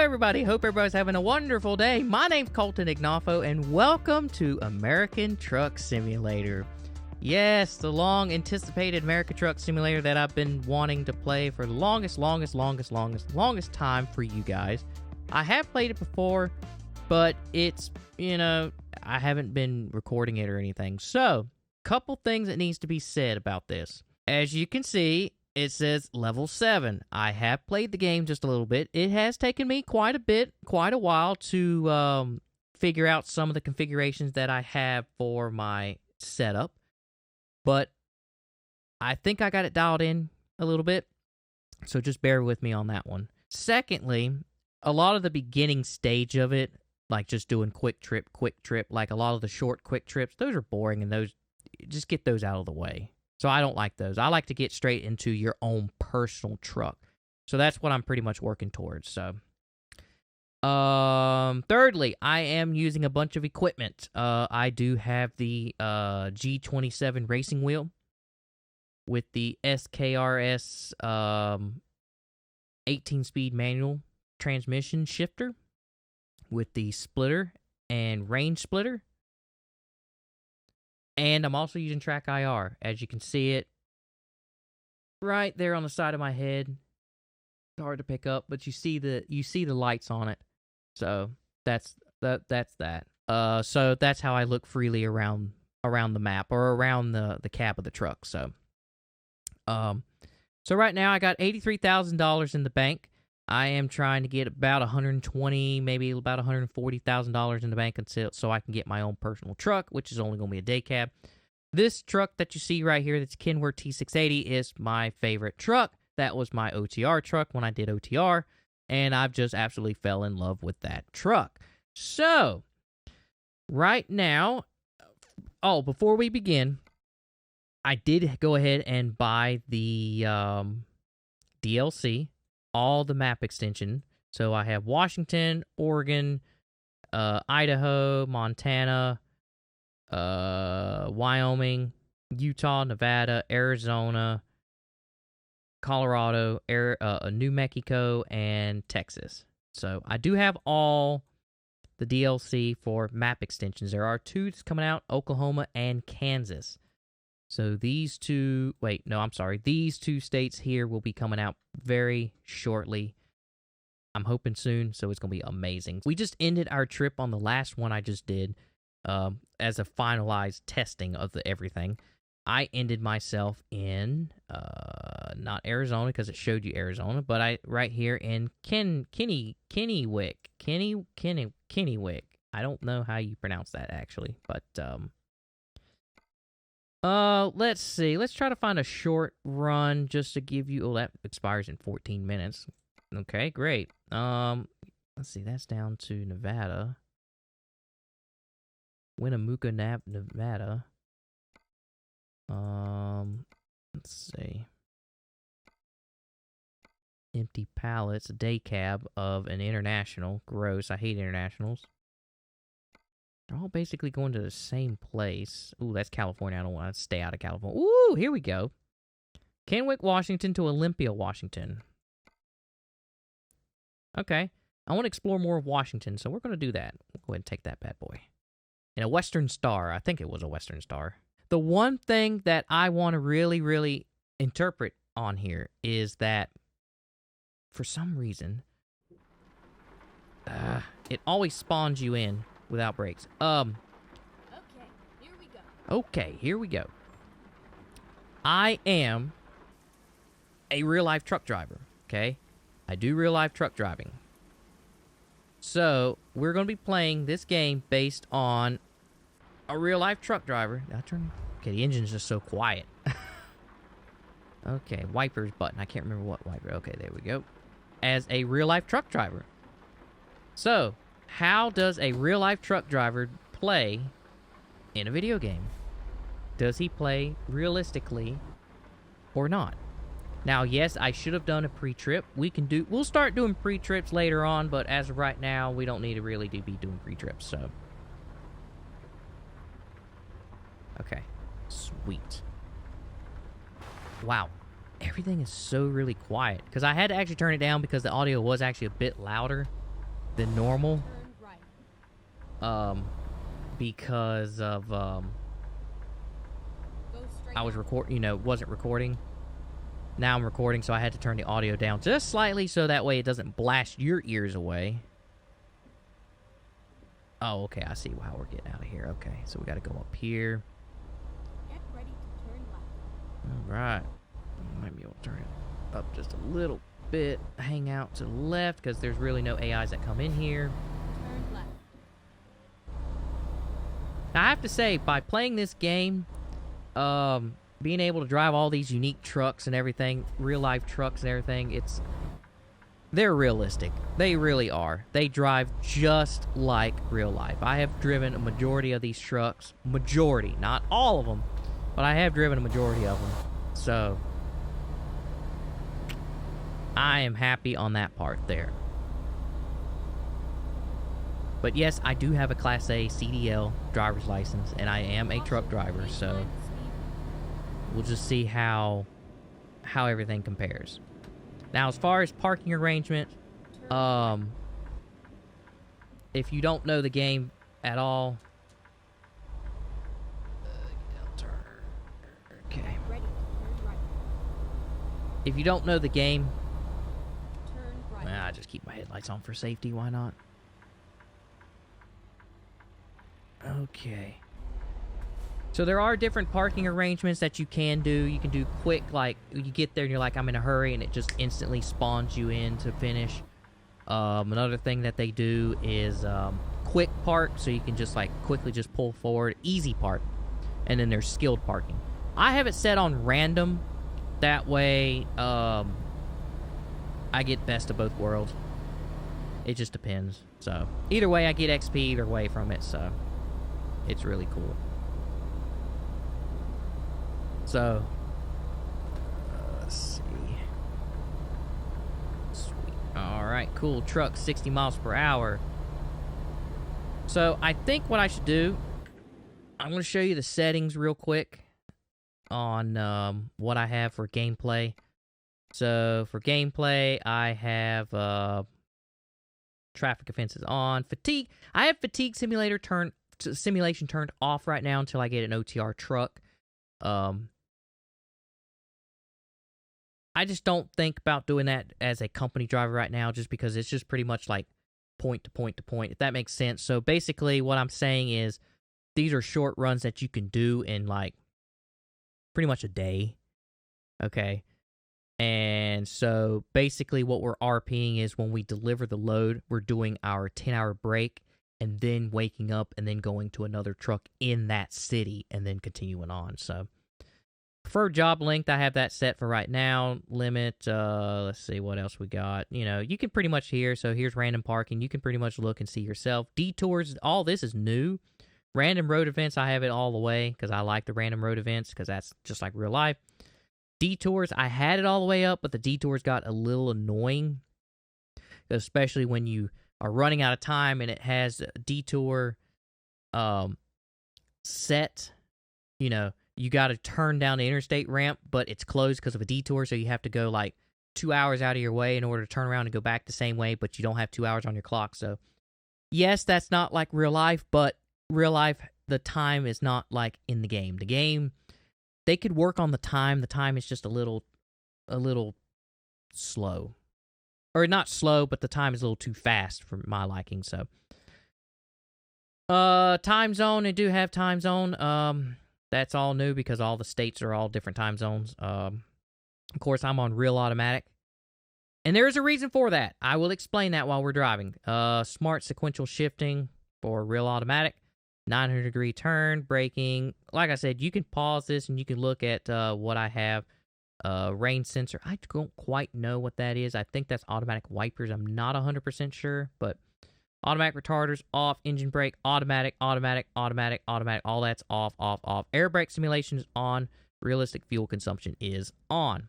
everybody, hope everybody's having a wonderful day. My name's Colton Ignafo, and welcome to American Truck Simulator. Yes, the long-anticipated American Truck Simulator that I've been wanting to play for the longest time for you guys. I have played it before, but it's, I haven't been recording it or anything. So, couple things that needs to be said about this. As you can see, it says level 7. I have played the game just a little bit. It has taken me quite a while to figure out some of the configurations that I have for my setup. But I think I got it dialed in a little bit, so just bear with me on that one. Secondly, a lot of the beginning stage of it, like just doing quick trip, like a lot of the short quick trips, those are boring, and those, just get those out of the way. So I don't like those. I like to get straight into your own personal truck. So that's what I'm pretty much working towards. So, thirdly, I am using a bunch of equipment. I do have the G27 racing wheel with the SKRS 18-speed manual transmission shifter with the splitter and range splitter. And I'm also using Track IR. As you can see it right there on the side of my head. It's hard to pick up, but you see the lights on it. So that's that. So that's how I look freely around the map or around the cab of the truck. So right now I got $83,000 in the bank. I am trying to get about $120,000, maybe about $140,000 in the bank so I can get my own personal truck, which is only going to be a day cab. This truck that you see right here, that's Kennewick T680, is my favorite truck. That was my OTR truck when I did OTR, and I've just absolutely fell in love with that truck. So, right now, before we begin, I did go ahead and buy the DLC, all the map extension. So I have Washington, Oregon, Idaho, Montana, Wyoming, Utah, Nevada, Arizona, Colorado, New Mexico, and Texas. So I do have all the DLC for map extensions. There are 2 that's coming out, Oklahoma and Kansas. So these 2 states here will be coming out very shortly. I'm hoping soon, so it's going to be amazing. We just ended our trip on the last one I just did as a finalized testing of everything. I ended myself in, not Arizona because it showed you Arizona, but right here in Kennewick. Kennewick. I don't know how you pronounce that actually, but let's see. Let's try to find a short run just to give you... Oh, that expires in 14 minutes. Okay, great. Let's see. That's down to Nevada. Winnemucca, Nevada. Let's see. Empty pallets, a day cab of an international. Gross. I hate internationals. They're all basically going to the same place. Ooh, that's California. I don't want to stay out of California. Ooh, here we go. Kennewick, Washington to Olympia, Washington. Okay. I want to explore more of Washington, so we're going to do that. We'll go ahead and take that bad boy. In a Western Star. I think it was a Western Star. The one thing that I want to really interpret on here is that for some reason, it always spawns you in without brakes. Okay, here we go. I am a real-life truck driver, okay? I do real-life truck driving. So, we're going to be playing this game based on a real-life truck driver. Okay, the engine's just so quiet. Okay, wipers button. I can't remember what wiper. Okay, there we go. As a real-life truck driver. So, how does a real-life truck driver play in a video game? Does he play realistically or not? Now, yes, I should have done a pre-trip. We'll start doing pre-trips later on, but as of right now, we don't need to really be doing pre-trips, so. Okay, sweet. Wow, everything is so really quiet. Because I had to actually turn it down because the audio was actually a bit louder than normal. Turn right. Because of Go straight I was out. wasn't recording. Now I'm recording, so I had to turn the audio down just slightly so that way it doesn't blast your ears away. Oh, okay, I see how we're getting out of here. Okay, so we got to go up here. Get ready to turn left. All right. Might be able to turn it up just a little bit. Hang out to the left because there's really no AIs that come in here. Turn left. Now, I have to say, by playing this game, being able to drive all these unique trucks and everything, real-life trucks and everything, they're realistic. They really are. They drive just like real life. I have driven a majority of these trucks. Majority. Not all of them, but I have driven a majority of them. So, I am happy on that part there. But yes, I do have a Class A CDL driver's license, and I am a truck driver, so we'll just see how everything compares. Now, as far as parking arrangement, if you don't know the game at all, okay. Ready to turn right. If you don't know the game, Turn right. I just keep my headlights on for safety. Why not? Okay. So there are different parking arrangements that you can do. You can do quick, like you get there and you're like, I'm in a hurry, and it just instantly spawns you in to finish. Another thing that they do is quick park, so you can just like quickly just pull forward. Easy park. And then there's skilled parking. I have it set on random. That way, I get best of both worlds. It just depends. So either way, I get XP either way from it, so it's really cool. So, let's see. Sweet. Alright, cool. Truck, 60 miles per hour. So, I think what I should do, I'm going to show you the settings real quick on what I have for gameplay. So, for gameplay, I have traffic offenses on. Fatigue. I have fatigue simulation turned off right now until I get an OTR truck. I just don't think about doing that as a company driver right now, just because it's just pretty much like point to point to point, if that makes sense. So basically what I'm saying is these are short runs that you can do in like pretty much a day. Okay. And so basically what we're RPing is when we deliver the load, we're doing our 10-hour break and then waking up and then going to another truck in that city and then continuing on. So preferred job length, I have that set for right now. Limit, let's see what else we got. You know, you can pretty much hear, so here's random parking. You can pretty much look and see yourself. Detours, all this is new. Random road events, I have it all the way because I like the random road events because that's just like real life. Detours, I had it all the way up, but the detours got a little annoying, especially when you are running out of time and it has a detour set, you know, you got to turn down the interstate ramp, but it's closed because of a detour, so you have to go like 2 hours out of your way in order to turn around and go back the same way, but you don't have 2 hours on your clock. So, yes, that's not like real life, but real life, the time is not like in the game. The game, they could work on the time. The time is just a little slow. Or not slow, but the time is a little too fast for my liking, so. Time zone, they do have time zone. That's all new because all the states are all different time zones. Of course, I'm on real automatic. And there is a reason for that. I will explain that while we're driving. Smart sequential shifting for real automatic. 900-degree turn, braking. Like I said, you can pause this and you can look at what I have. Rain sensor. I don't quite know what that is. I think that's automatic wipers. I'm not 100% sure, but automatic retarders off, engine brake, automatic, automatic, automatic, automatic. All that's off, off, off. Air brake simulation is on. Realistic fuel consumption is on.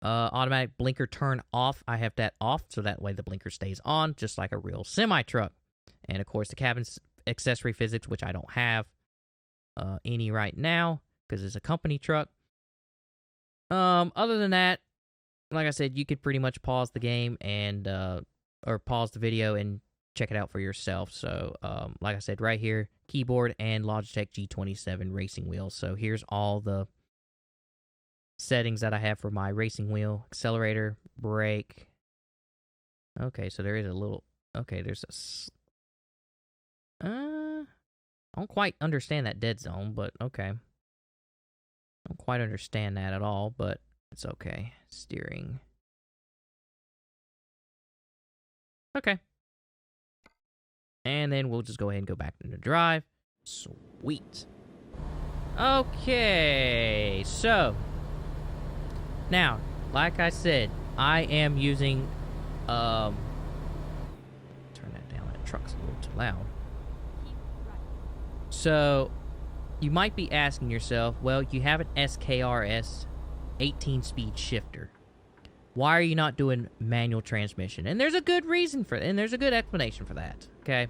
Automatic blinker turn off. I have that off, so that way the blinker stays on, just like a real semi-truck. And, of course, the cabin accessory physics, which I don't have any right now because it's a company truck. Other than that, like I said, you could pretty much pause the game and or pause the video and check it out for yourself. So, like I said, right here, keyboard and Logitech G27 racing wheels. So here's all the settings that I have for my racing wheel: accelerator, brake. Okay, so there is a little. Okay, there's a. I don't quite understand that dead zone, but okay. I don't quite understand that at all, but it's okay. Steering. Okay. And then we'll just go ahead and go back into drive. Sweet. Okay, so now, like I said, I am using turn that down. That truck's a little too loud. Keep right. So you might be asking yourself, well, you have an SKRS 18-speed shifter. Why are you not doing manual transmission? And there's a good reason for it, and there's a good explanation for that, okay?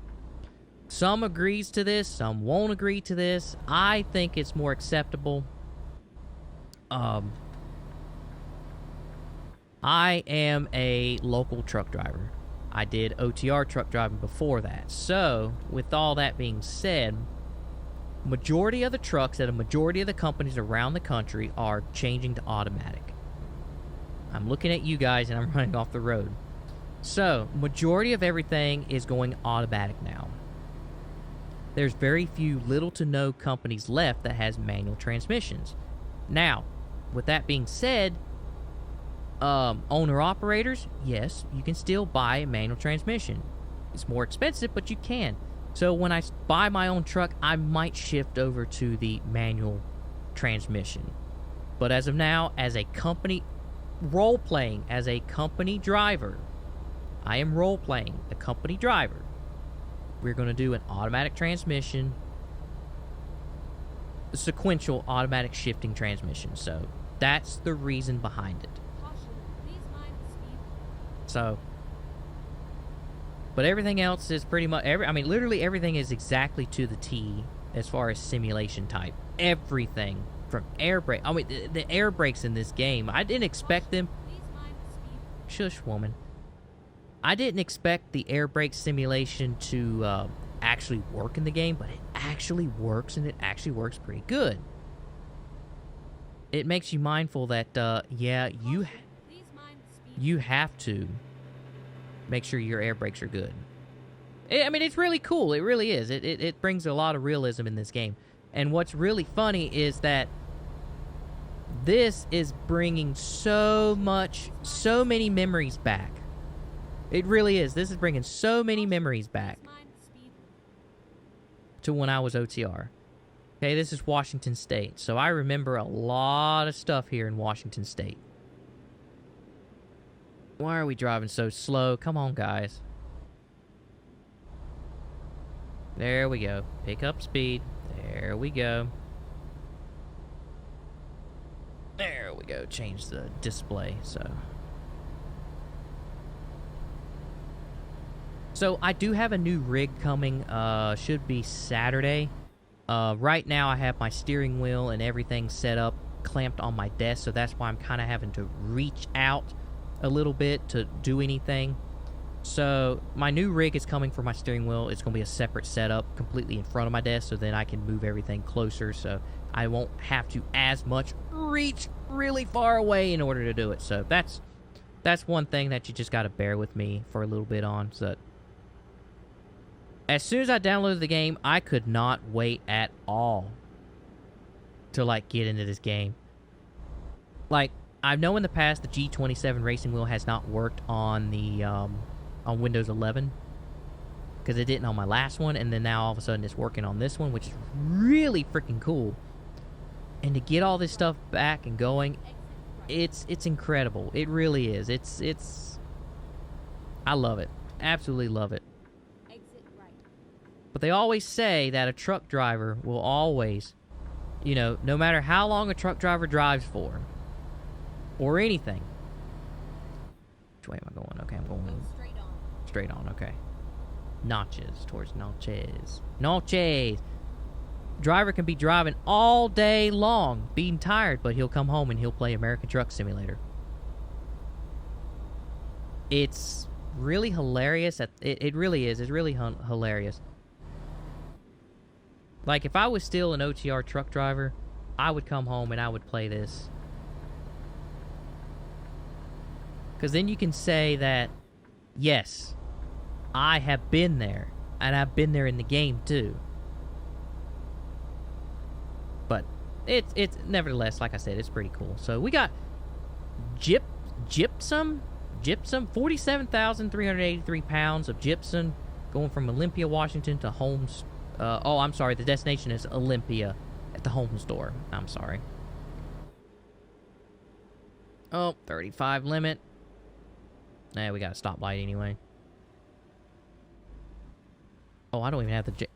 Some agrees to this, some won't agree to this. I think it's more acceptable. I am a local truck driver. I did OTR truck driving before that. So, with all that being said, majority of the trucks at a majority of the companies around the country are changing to automatic. I'm looking at you guys and I'm running off the road. So, majority of everything is going automatic now. There's very few little to no companies left that has manual transmissions. Now, with that being said, owner-operators, yes, you can still buy a manual transmission. It's more expensive, but you can. So when I buy my own truck, I might shift over to the manual transmission. But as of now, as a company, role-playing as a company driver, I am role-playing a company driver. We're going to do an automatic transmission, a sequential automatic shifting transmission. So that's the reason behind it. Caution. Please mind the speed. So, but everything else is pretty much, literally everything is exactly to the T as far as simulation type. Everything from air brake. The air brakes in this game, I didn't expect them. Please mind the speed. Shush, woman. I didn't expect the air brake simulation to actually work in the game, but it actually works, and it actually works pretty good. It makes you mindful that, yeah, Please mind the speed. you have to make sure your air brakes are good. It's really cool. It really is. It brings a lot of realism in this game. And what's really funny is that this is bringing so many memories back. It really is. This is bringing so many memories back Please mind the speed. to when I was OTR. Okay, this is Washington State. So I remember a lot of stuff here in Washington State. Why are we driving so slow? Come on, guys. There we go. Pick up speed. There we go. There we go. Change the display. So I do have a new rig coming. Should be Saturday. Right now I have my steering wheel and everything set up, clamped on my desk. So that's why I'm kind of having to reach out a little bit to do anything. So my new rig is coming for my steering wheel. It's going to be a separate setup completely in front of my desk, so then I can move everything closer, so I won't have to as much reach really far away in order to do it. So that's one thing that you just got to bear with me for a little bit on. So as soon as I downloaded the game, I could not wait at all to get into this game. I know in the past the G27 racing wheel has not worked on the on Windows 11 because it didn't on my last one, and then now all of a sudden it's working on this one, which is really freaking cool. And to get all this stuff back and going, it's incredible. It really is. It's I love it. Absolutely love it. Exit right. But they always say that a truck driver will always, no matter how long a truck driver drives for, or anything. Which way am I going? Okay, I'm going Go straight on. straight on, okay. Notches, towards Notches. Notches! Driver can be driving all day long, being tired, but he'll come home and he'll play American Truck Simulator. It's really hilarious. It really is. It's really hilarious. Like, if I was still an OTR truck driver, I would come home and I would play this. Because then you can say that, yes, I have been there. And I've been there in the game, too. But it's nevertheless, like I said, it's pretty cool. So we got gypsum, 47,383 pounds of gypsum going from Olympia, Washington to Holmes. Oh, I'm sorry, the destination is Olympia at the home store. I'm sorry. Oh, 35 limit. Nah, we got a stoplight anyway. Oh, I don't even have the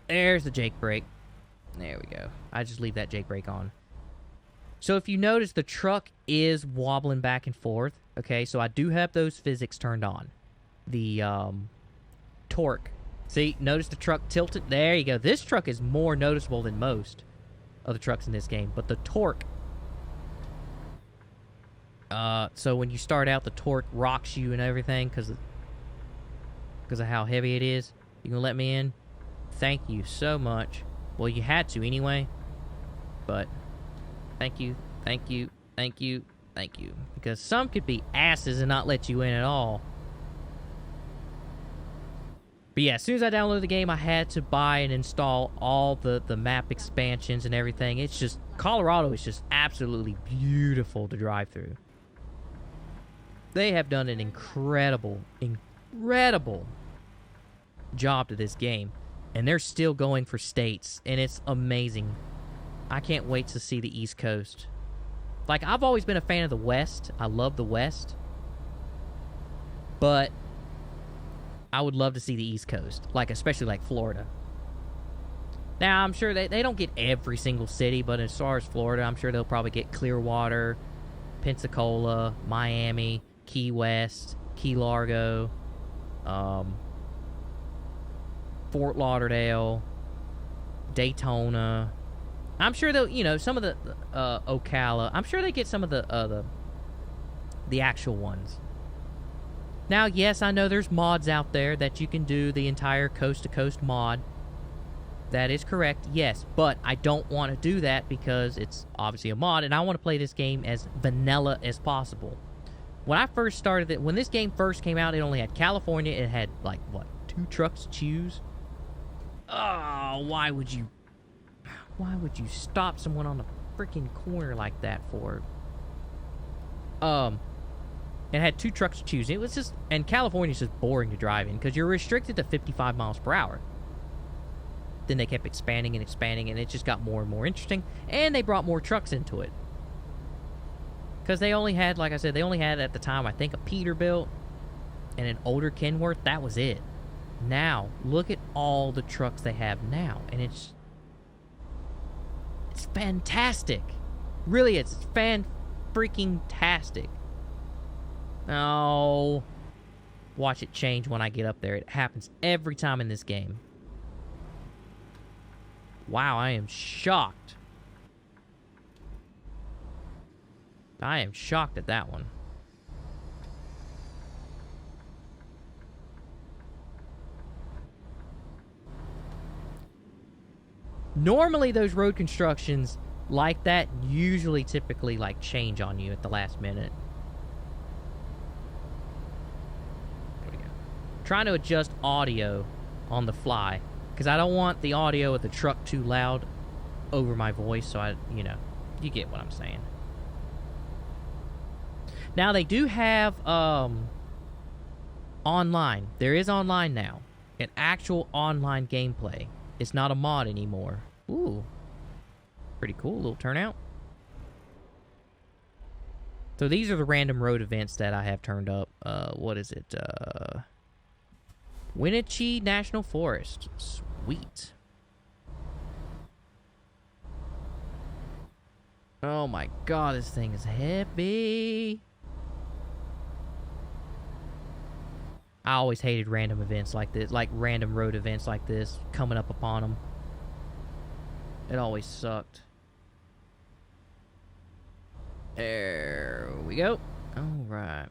There's the Jake brake. There we go. I just leave that Jake brake on. So if you notice, the truck is wobbling back and forth. Okay, so I do have those physics turned on. The torque. See, notice the truck tilted. There you go. This truck is more noticeable than most of the trucks in this game. But the torque. So when you start out, the torque rocks you and everything because of how heavy it is. You gonna let me in? Thank you so much. Well, you had to anyway. But thank you, thank you, thank you, thank you. Because some could be asses and not let you in at all. But yeah, as soon as I downloaded the game, I had to buy and install all the map expansions and everything. It's just, Colorado is just absolutely beautiful to drive through. They have done an incredible job to this game. And they're still going for states, and it's amazing. I can't wait to see the East Coast. Like, I've always been a fan of the West. I love the West. But I would love to see the East Coast, like especially like Florida. Now, I'm sure they don't get every single city, but as far as Florida, I'm sure they'll probably get Clearwater, Pensacola, Miami, Key West, Key Largo, Fort Lauderdale, Daytona. I'm sure they'll, you know, some of the Ocala. I'm sure they get some of the actual ones. Now, yes, I know there's mods out there that you can do the entire coast-to-coast mod. That is correct, yes, but I don't want to do that because it's obviously a mod, and I want to play this game as vanilla as possible. When I first started it, when this game first came out, it only had California. It had, like, what, 2 trucks to choose? Oh, why would you stop someone on the freaking corner like that for? It had 2 trucks to choose. It was just, and California's just boring to drive in because you're restricted to 55 miles per hour. Then they kept expanding and expanding, and it just got more and more interesting. And they brought more trucks into it. Because they only had, like I said, they only had at the time, I think, a Peterbilt and an older Kenworth. That was it. Now, look at all the trucks they have now. And it's fantastic. Really, it's fan-freaking-tastic. Oh. Watch it change when I get up there. It happens every time in this game. Wow, I am shocked. I am shocked at that one. Normally, those road constructions like that usually typically like change on you at the last minute. There we go. Trying to adjust audio on the fly because I don't want the audio of the truck too loud over my voice, so you know, you get what I'm saying. Now they do have online. There is online now. An actual online gameplay. It's not a mod anymore. Ooh. Pretty cool little turnout. So these are the random road events that I have turned up. What is it? Wenatchee National Forest. Sweet. Oh my god, this thing is heavy. I always hated random events like this, like random road events like this, coming up upon them. It always sucked. There we go. All right.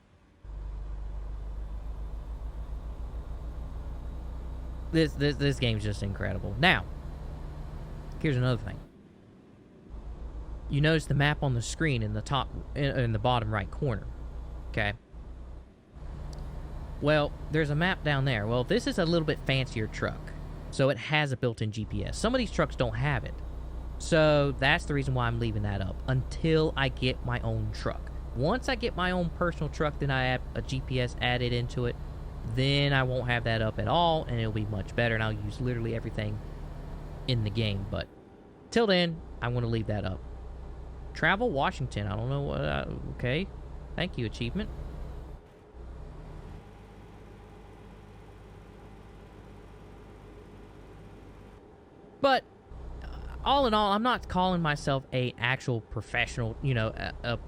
This game's just incredible. Now, here's another thing. You notice the map on the screen in the top, in the bottom right corner. Okay. Well, there's a map down there. Well, this is a little bit fancier truck, so it has a built-in GPS. Some of these trucks don't have it. So that's the reason why I'm leaving that up until I get my own truck. Once I get my own personal truck, then I have a GPS added into it. Then I won't have that up at all, and it'll be much better, and I'll use literally everything in the game. But till then, I want to leave that up. Travel Washington. I don't know what... okay. Thank you, achievement. But all in all, I'm not calling myself a actual professional, you know, a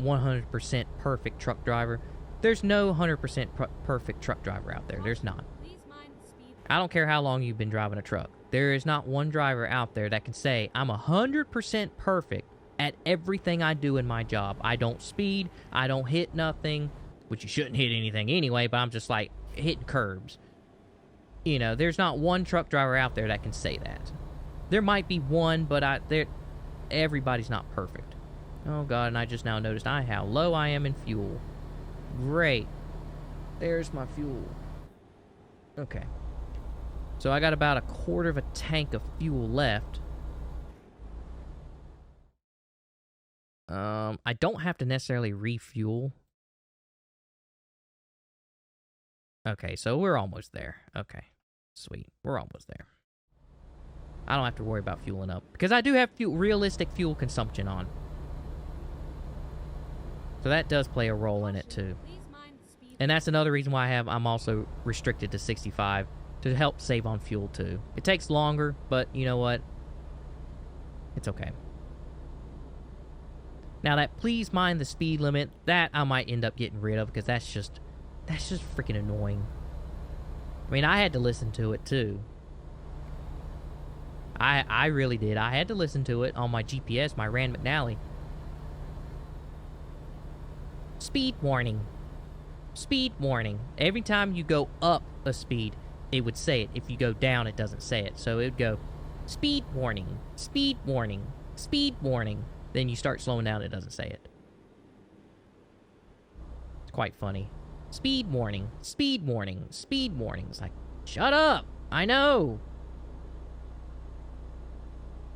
100% perfect truck driver. There's no 100% perfect truck driver out there. There's not. Please mind the speed. I don't care how long you've been driving a truck. There is not one driver out there that can say, I'm 100% perfect at everything I do in my job. I don't speed. I don't hit nothing, which you shouldn't hit anything anyway, but I'm just like hitting curbs. You know, there's not one truck driver out there that can say that. There might be one, but everybody's not perfect. Oh, God, and I just now noticed how low I am in fuel. Great. There's my fuel. Okay. So I got about a quarter of a tank of fuel left. I don't have to necessarily refuel. Okay, so we're almost there. Okay, sweet. We're almost there. I don't have to worry about fueling up, because I do have realistic fuel consumption on. So that does play a role in it, too. Please mind the speed. And that's another reason why I'm also restricted to 65, to help save on fuel, too. It takes longer, but you know what? It's okay. Now that please mind the speed limit, that I might end up getting rid of, because that's just freaking annoying. I mean, I had to listen to it too. I really did. I had to listen to it on my GPS, my Rand McNally. Speed warning. Speed warning. Every time you go up a speed, it would say it. If you go down, it doesn't say it. So it would go, speed warning, speed warning, speed warning. Then you start slowing down, it doesn't say it. It's quite funny. Speed warning, speed warning, speed warning. It's like, shut up! I know!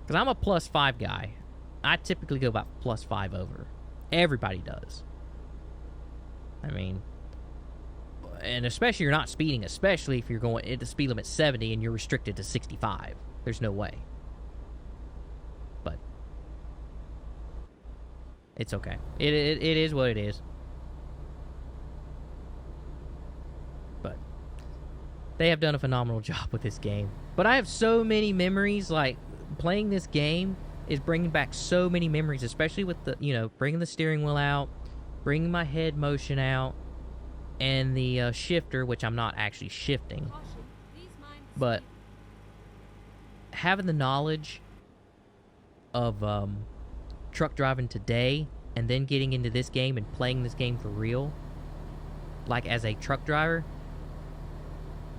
Because I'm a +5 guy. I typically go about +5 over. Everybody does. I mean, and especially you're not speeding, especially if you're going at the speed limit 70 and you're restricted to 65. There's no way. But it's okay. It is what it is. But they have done a phenomenal job with this game. But I have so many memories, like, playing this game is bringing back so many memories, especially with the, you know, bringing the steering wheel out, bringing my head motion out, and the shifter, which I'm not actually shifting. Caution. Please mind the But speed. having the knowledge of truck driving today, and then getting into this game and playing this game for real, like as a truck driver,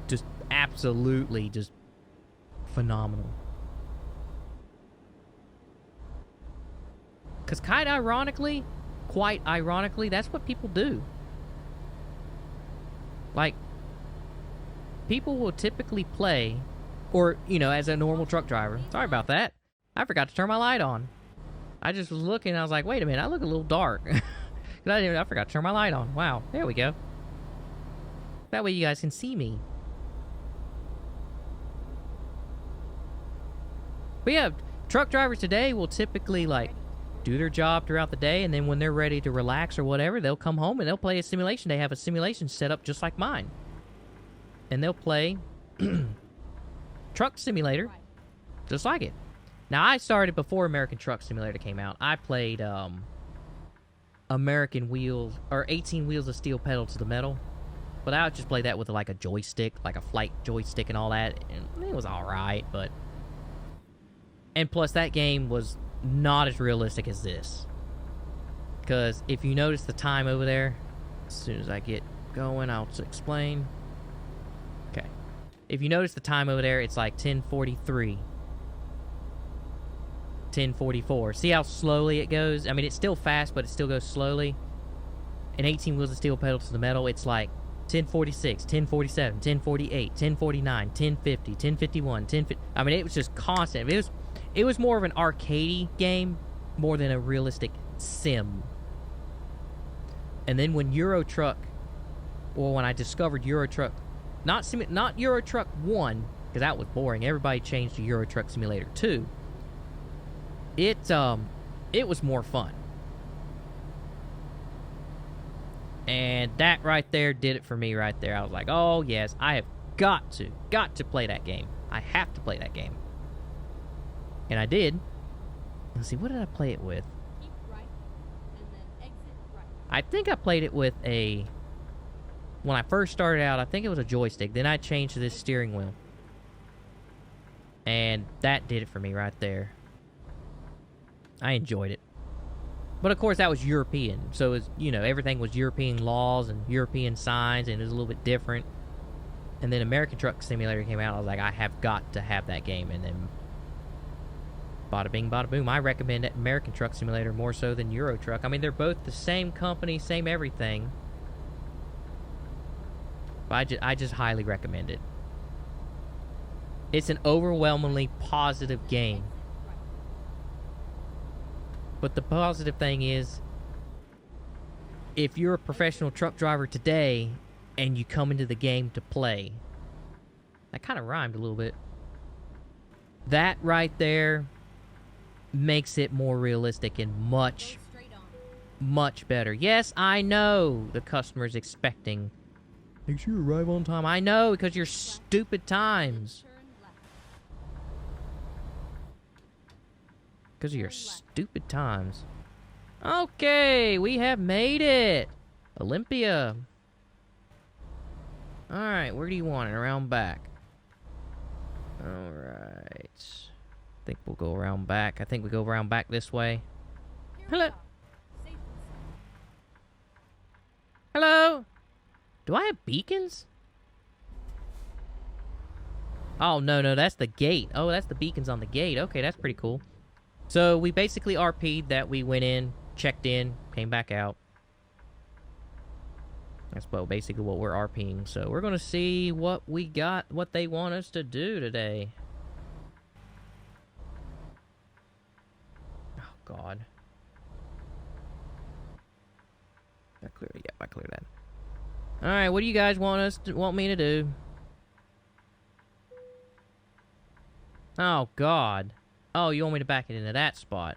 just absolutely just phenomenal. Because quite ironically, that's what people do. Like, people will typically play, or, you know, as a normal truck driver. Sorry about that. I forgot to turn my light on. I just was looking, and I was like, wait a minute, I look a little dark. I forgot to turn my light on. Wow, there we go. That way you guys can see me. But yeah, truck drivers today will typically, like, do their job throughout the day, and then when they're ready to relax or whatever, they'll come home and they'll play a simulation. They have a simulation set up just like mine. And they'll play Truck Simulator just like it. Now, I started before American Truck Simulator came out. I played American Wheels, or 18 Wheels of Steel Pedal to the Metal. But I would just play that with, like, a joystick, like a flight joystick and all that. And it was alright, but... And plus, that game was not as realistic as this. Because if you notice the time over there, as soon as I get going, I'll explain. Okay. If you notice the time over there, it's like 10:43. 10:44. See how slowly it goes? I mean, it's still fast, but it still goes slowly. And 18 wheels of steel, pedal to the metal, it's like 10:46, 10:47, 10:48, 10:49, 10:50, 10:51, 10:50. I mean, it was just constant. It was more of an arcadey game more than a realistic sim. And then when Euro Truck, or when I discovered Euro Truck, not Euro Truck 1, because that was boring. Everybody changed to Euro Truck Simulator 2. It was more fun. And that right there did it for me right there. I was like, oh yes, I have got to play that game. I have to play that game. And I did. Let's see, what did I play it with? Keep right, and then exit right. I think I played it with when I first started out, I think it was a joystick. Then I changed to this steering wheel. And that did it for me right there. I enjoyed it. But of course, that was European. So, it was, everything was European laws and European signs, and it was a little bit different. And then American Truck Simulator came out. I was like, I have got to have that game. And then, bada bing, bada boom. I recommend American Truck Simulator more so than Euro Truck. I mean, they're both the same company, same everything. But I just highly recommend it. It's an overwhelmingly positive game. But the positive thing is, if you're a professional truck driver today and you come into the game to play, that kind of rhymed a little bit. That right there makes it more realistic and much, much better. Yes, I know the customer's expecting. Make sure you arrive on time. I know, because your stupid times. Because of your stupid times. Okay, we have made it. Olympia. Alright, where do you want it? Around back. Alright. I think we'll go around back. I think we go around back this way. Hello. Hello? Do I have beacons? Oh, no, that's the gate. Oh, that's the beacons on the gate. Okay, that's pretty cool. So, we basically RP'd that. We went in, checked in, came back out. That's basically what we're RPing. So, we're going to see what we got, what they want us to do today. Oh, God. I cleared it. Yep, I cleared that. Alright, what do you guys want me to do? Oh, God. Oh, you want me to back it into that spot.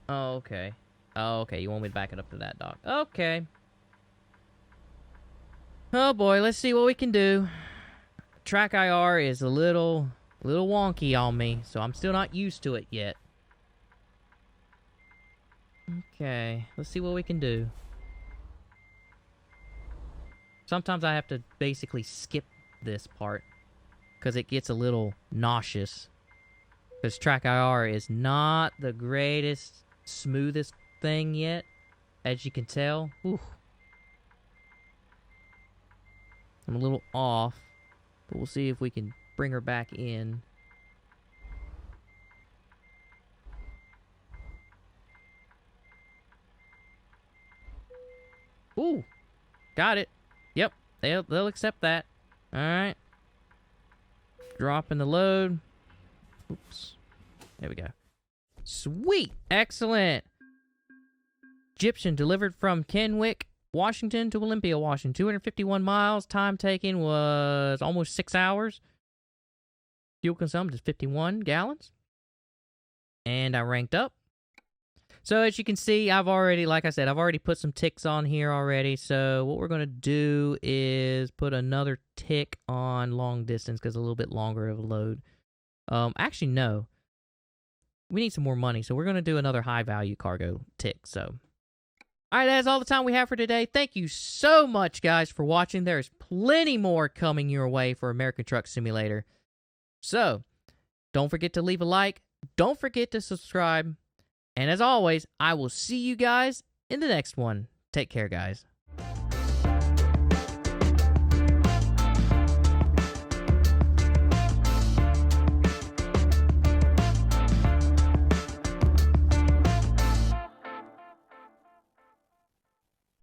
Oh, okay. Oh, okay, you want me to back it up to that dock. Okay. Oh, boy, let's see what we can do. Track IR is a little wonky on me, so I'm still not used to it yet. Okay, let's see what we can do. Sometimes I have to basically skip this part because it gets a little nauseous. Because Track IR is not the greatest, smoothest thing yet, as you can tell. Ooh. I'm a little off, but we'll see if we can bring her back in. Ooh, got it. Yep, they'll accept that. All right. Dropping the load. Oops. There we go. Sweet. Excellent. Egyptian delivered from Kennewick, Washington to Olympia, Washington. 251 miles. Time taken was almost 6 hours. Fuel consumed is 51 gallons. And I ranked up. So as you can see, I've already put some ticks on here already. So what we're going to do is put another tick on long distance because a little bit longer of a load. Actually, no. We need some more money, so we're going to do another high-value cargo tick, so. All right, that's all the time we have for today. Thank you so much, guys, for watching. There's plenty more coming your way for American Truck Simulator. So, don't forget to leave a like. Don't forget to subscribe. And as always, I will see you guys in the next one. Take care, guys.